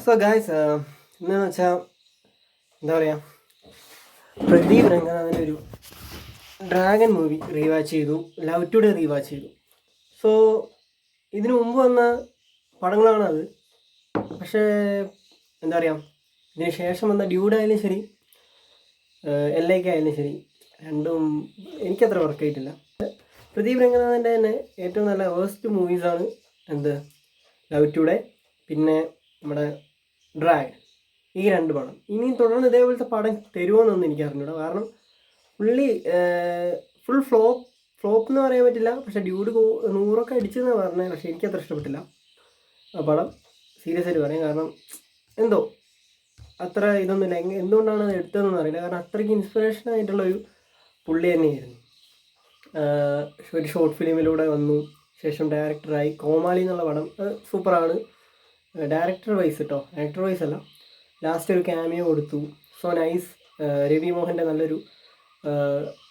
So guys ഇന്നെന്ന് വെച്ചാൽ എന്താ പറയുക, പ്രദീപ് രംഗനാഥൻ്റെ ഒരു ഡ്രാഗൺ മൂവി റീവാച്ച് ചെയ്തു, ലവ് ടുഡേ റീവാച്ച് ചെയ്തു. സോ ഇതിനു മുമ്പ് വന്ന പടങ്ങളാണ് അത്. പക്ഷേ എന്താ പറയുക, ഇതിന് ശേഷം വന്ന ഡ്യൂഡായാലും ശരി, LAK ആയാലും ശരി, രണ്ടും എനിക്കത്ര വർക്ക് ആയിട്ടില്ല. പ്രദീപ് രംഗനാഥൻ്റെ തന്നെ ഏറ്റവും നല്ല വേസ്റ്റ് മൂവീസാണ് എന്ത്, ലവ് ടുഡേ, പിന്നെ നമ്മുടെ ഡ്രാഗൺ. ഈ രണ്ട് പടം ഇനിയും തുടർന്ന് ഇതേപോലത്തെ പടം തരുമോയെന്നൊന്നും എനിക്ക് അറിഞ്ഞൂടാ. കാരണം പുള്ളി ഫുൾ ഫ്ലോപ്പ് എന്ന് പറയാൻ പറ്റില്ല. പക്ഷേ ഡ്യൂഡ് 100 അടിച്ചെന്നാണ് പറഞ്ഞത്. പക്ഷേ എനിക്കത്ര ഇഷ്ടപ്പെട്ടില്ല ആ പടം, സീരിയസ് ആയിട്ട് പറയാം. കാരണം എന്തോ അത്ര ഇതൊന്നുമില്ല. എന്തുകൊണ്ടാണ് അത് എടുത്തതെന്നൊന്നും അറിയില്ല. കാരണം അത്രയ്ക്ക് ഇൻസ്പിറേഷൻ ആയിട്ടുള്ളൊരു പുള്ളി തന്നെയായിരുന്നു. ഒരു ഷോർട്ട് ഫിലിമിലൂടെ വന്നു, ശേഷം ഡയറക്ടറായി. കോമാളി എന്നുള്ള പടം സൂപ്പറാണ് ഡയറക്ടർ വൈസ് കേട്ടോ, ആക്ടർ വൈസ് അല്ല. ലാസ്റ്റ് ഒരു ക്യാമിയോ കൊടുത്തു, സോ നൈസ്. രവി മോഹൻ്റെ നല്ലൊരു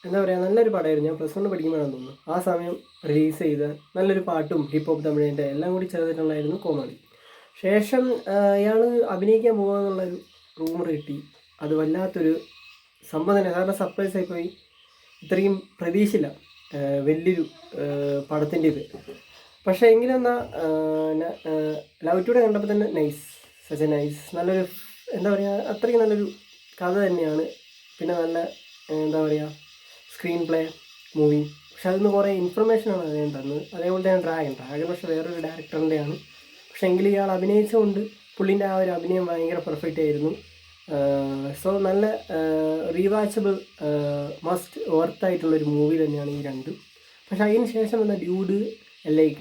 എന്താ പറയുക, നല്ലൊരു പടമായിരുന്നു. ഞാൻ +1 പഠിക്കുമ്പോഴാണെന്ന് തോന്നുന്നു ആ സമയം റിലീസ് ചെയ്ത നല്ലൊരു പാട്ടും ഹിപ്പ് ഹോപ്പ് തമിഴിൻ്റെ എല്ലാം കൂടി ചേർന്നിട്ടുള്ളായിരുന്നു കോമാളി. ശേഷം ഇയാൾ അഭിനയിക്കാൻ പോകാമെന്നുള്ളൊരു റൂമർ കിട്ടി. അത് വല്ലാത്തൊരു സംഭവം തന്നെ. കാരണം സർപ്രൈസ് ആയിപ്പോയി. ഇത്രയും പ്രതീക്ഷയില്ല വലിയൊരു പടത്തിൻ്റെ ഇത്. പക്ഷേ എങ്കിലും എന്നാൽ ലവ് ടുഡേ കണ്ടപ്പോൾ തന്നെ നൈസ്, സച്ച് എ നൈസ്, നല്ലൊരു എന്താ പറയുക, അത്രയ്ക്ക് നല്ലൊരു കഥ തന്നെയാണ്. പിന്നെ നല്ല എന്താ പറയുക, സ്ക്രീൻ പ്ലേ മൂവി. പക്ഷെ അതിന് കുറേ ഇൻഫർമേഷനാണ് അദ്ദേഹം തന്നത്. അതേപോലെ തന്നെ ഡ്രാഗൺ പക്ഷേ വേറൊരു ഡയറക്ടറിൻ്റെയാണ്. പക്ഷേ എങ്കിലും ഇയാൾ അഭിനയിച്ചുകൊണ്ട് പുള്ളിൻ്റെ ആ ഒരു അഭിനയം ഭയങ്കര പെർഫെക്റ്റ് ആയിരുന്നു. സോ നല്ല റീവാച്ചബിൾ, മസ്റ്റ് വർത്തായിട്ടുള്ളൊരു മൂവി തന്നെയാണ് ഈ രണ്ടും. പക്ഷേ അതിന് ശേഷം വന്ന ഡ്യൂഡ്, LAK,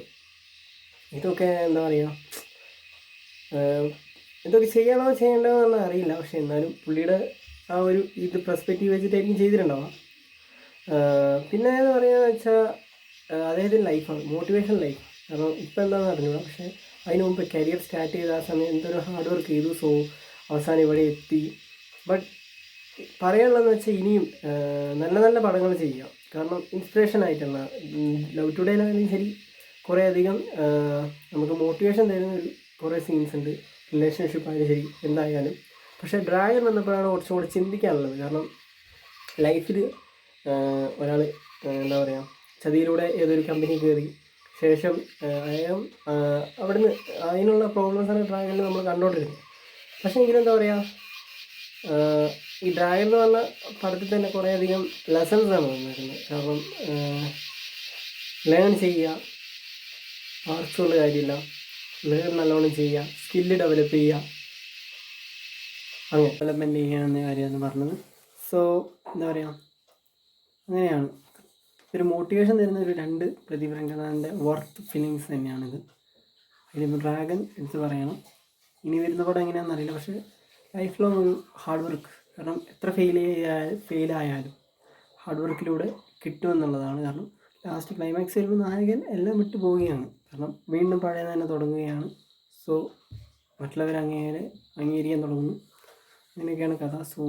ഇതൊക്കെ എന്താ പറയുക, ഇതൊക്കെ ചെയ്യണ്ടോ എന്നുള്ള അറിയില്ല. പക്ഷേ എന്നാലും പുള്ളിയുടെ ആ ഒരു ഇത് പെർസ്പെക്റ്റീവ് വെച്ചിട്ടായിരിക്കും ചെയ്തിട്ടുണ്ടാവുക. പിന്നെ എന്ന് പറയുകയെന്ന് വെച്ചാൽ അദ്ദേഹത്തിൻ്റെ ലൈഫാണ്, മോട്ടിവേഷൻ ലൈഫ്. കാരണം ഇപ്പം എന്താണെന്ന് അറിഞ്ഞൂടാ. പക്ഷേ അതിന് മുമ്പ് കരിയർ സ്റ്റാർട്ട് ചെയ്ത ആ സമയം എന്തൊരു ഹാർഡ് വർക്ക് ചെയ്തു. സോ അവസാനം ഇവിടെ എത്തി. ബട്ട് പറയാനുള്ളതെന്ന് വെച്ചാൽ ഇനിയും നല്ല നല്ല പടങ്ങൾ ചെയ്യുക. കാരണം ഇൻസ്പിറേഷൻ ആയിട്ടുള്ള ലവ് ടുഡേയിലായാലും ശരി, കുറേ അധികം നമുക്ക് മോട്ടിവേഷൻ തരുന്നൊരു കുറേ സീൻസ് ഉണ്ട്. റിലേഷൻഷിപ്പ് ആയാലും ശരി, എന്തായാലും. പക്ഷേ ഡ്രാഗൺ വന്നപ്പോഴാണ് കുറച്ചും കൂടി ചിന്തിക്കാനുള്ളത്. കാരണം ലൈഫിൽ ഒരാൾ എന്താ പറയുക, ചതിയിലൂടെ ഏതൊരു കമ്പനി കയറി, ശേഷം അയാൾ അവിടുന്ന് അതിനുള്ള പ്രോബ്ലംസാണ് ഡ്രാഗണിൽ നമ്മൾ കണ്ടുകൊണ്ടിരുന്നത്. പക്ഷേ എങ്കിലും എന്താ പറയുക, ഈ ഡ്രാഗൺ എന്ന് പറഞ്ഞ പടത്തിൽ തന്നെ കുറേയധികം ലെസൺസാണ് വന്നിരുന്നത്. കാരണം ലേൺ ചെയ്യുക, മാർക്സുള്ള കാര്യമില്ല, ലേൺ നല്ലോണം ചെയ്യുക, സ്കില്ല് ഡെവലപ്പ് ചെയ്യുക, അങ്ങനെ ഡെവലപ്മെൻറ്റ് ചെയ്യാമെന്ന കാര്യമാണ് പറഞ്ഞത്. സോ എന്താ പറയുക, അങ്ങനെയാണ് ഒരു മോട്ടിവേഷൻ തരുന്ന ഒരു 2 പ്രദീപ് രംഗനാഥൻ്റെ വർത്ത് ഫിലിംസ് തന്നെയാണിത്. അതിലിപ്പോൾ ഡ്രാഗൺ എടുത്ത് പറയണം. ഇനി വരുന്ന പടം എങ്ങനെയാണെന്ന് അറിയില്ല. പക്ഷേ ലൈഫ് ലോങ് ഒരു ഹാർഡ് വർക്ക്. കാരണം എത്ര ഫെയിലായാലും ഹാർഡ് വർക്കിലൂടെ കിട്ടുമെന്നുള്ളതാണ്. കാരണം ലാസ്റ്റ് ക്ലൈമാക്സ് വരുമ്പോൾ നായകൻ എല്ലാം വിട്ടു പോവുകയാണ്. കാരണം വീണ്ടും പഴയ തന്നെ തുടങ്ങുകയാണ്. സോ മറ്റുള്ളവർ അംഗീകരിക്കാൻ തുടങ്ങുന്നു. അങ്ങനെയൊക്കെയാണ് കഥ. സോ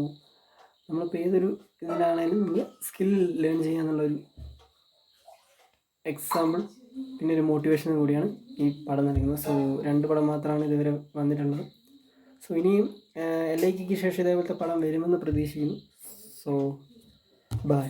നമ്മളിപ്പോൾ ഏതൊരു ഇതിലാണെങ്കിലും നമ്മൾ സ്കിൽ ലേൺ ചെയ്യാന്നുള്ളൊരു എക്സാമ്പിൾ, പിന്നെ ഒരു മോട്ടിവേഷനും കൂടിയാണ് ഈ പടം നൽകുന്നത്. സോ 2 പടം മാത്രമാണ് ഇതുവരെ വന്നിട്ടുള്ളത്. സോ ഇനിയും LAK ശേഷം ഇതേപോലത്തെ പടം വരുമെന്ന് പ്രതീക്ഷിക്കുന്നു. So by.